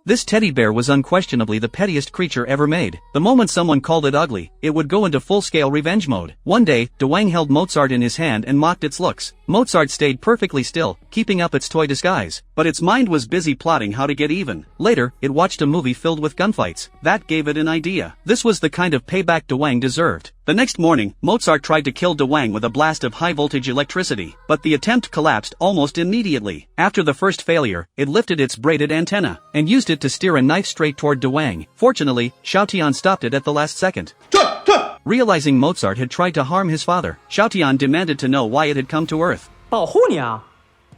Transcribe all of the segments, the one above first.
This teddy bear was unquestionably the pettiest creature ever made. The moment someone called it ugly, it would go into full-scale revenge mode. One day, Dwayne held Mozart in his hand and mocked its looks. Mozart stayed perfectly still, keeping up its toy disguise, but its mind was busy plotting how to get even. Later, it watched a movie filled with gunfights. That gave it an idea. This was the kind of payback Dwayne deserved. The next morning, Mozart tried to kill Dwayne with a blast of high-voltage electricity, but the attempt collapsed almost immediately. After the first failure, it lifted its braided antenna and used it to steer a knife straight toward Dwayne. Fortunately, Xiaotian stopped it at the last second. Realizing Mozart had tried to harm his father, Xiaotian demanded to know why it had come to Earth. 保护你啊，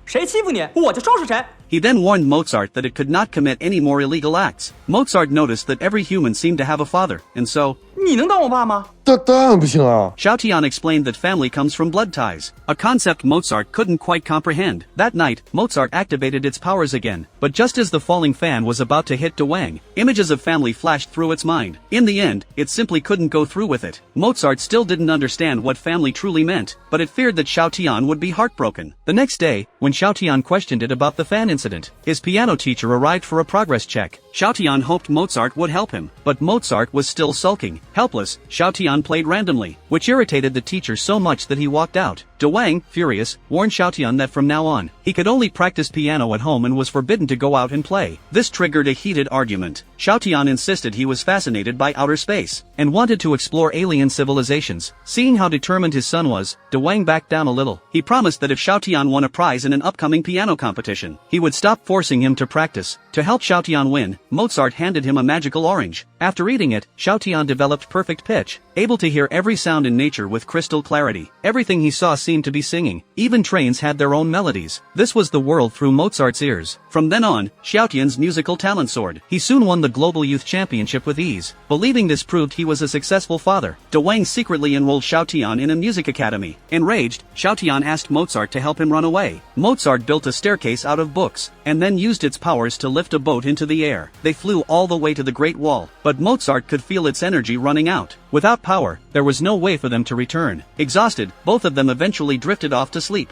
谁欺负你，我就收拾谁。 He then warned Mozart that it could not commit any more illegal acts. Mozart noticed that every human seemed to have a father, and so, 你能当我爸吗？当然不行啊。 Xiaotian explained that family comes from blood ties, a concept Mozart couldn't quite comprehend. That night, Mozart activated its powers again, but just as the falling fan was about to hit Dwayne, images of family flashed through its mind. In the end, it simply couldn't go through with it. Mozart still didn't understand what family truly meant, but it feared that Xiaotian would be heartbroken. The next day, when Xiaotian questioned it about the fan incident, his piano teacher arrived for a progress check. Xiaotian hoped Mozart would help him, but Mozart was still sulking. Helpless, Xiaotian played randomly, which irritated the teacher so much that he walked out. Dwayne, furious, warned Xiaotian that from now on, he could only practice piano at home and was forbidden to go out and play. This triggered a heated argument. Xiaotian insisted he was fascinated by outer space, and wanted to explore alien civilizations. Seeing how determined his son was, Dwayne backed down a little. He promised that if Xiaotian won a prize in an upcoming piano competition, he would stop forcing him to practice. To help Xiaotian win, Mozart handed him a magical orange. After eating it, Xiaotian developed perfect pitch, able to hear every sound in nature with crystal clarity. Everything he saw seemed to be singing. Even trains had their own melodies. This was the world through Mozart's ears. From then on, Xiaotian's musical talent soared. He soon won the Global Youth Championship with ease. Believing this proved he was a successful father, Dwayne secretly enrolled Xiaotian in a music academy. Enraged, Xiaotian asked Mozart to help him run away. Mozart built a staircase out of books, and then used its powers to lift a boat into the air. They flew all the way to the Great Wall, but Mozart could feel its energy running out. Without power, there was no way for them to return. Exhausted, both of them eventually drifted off to sleep.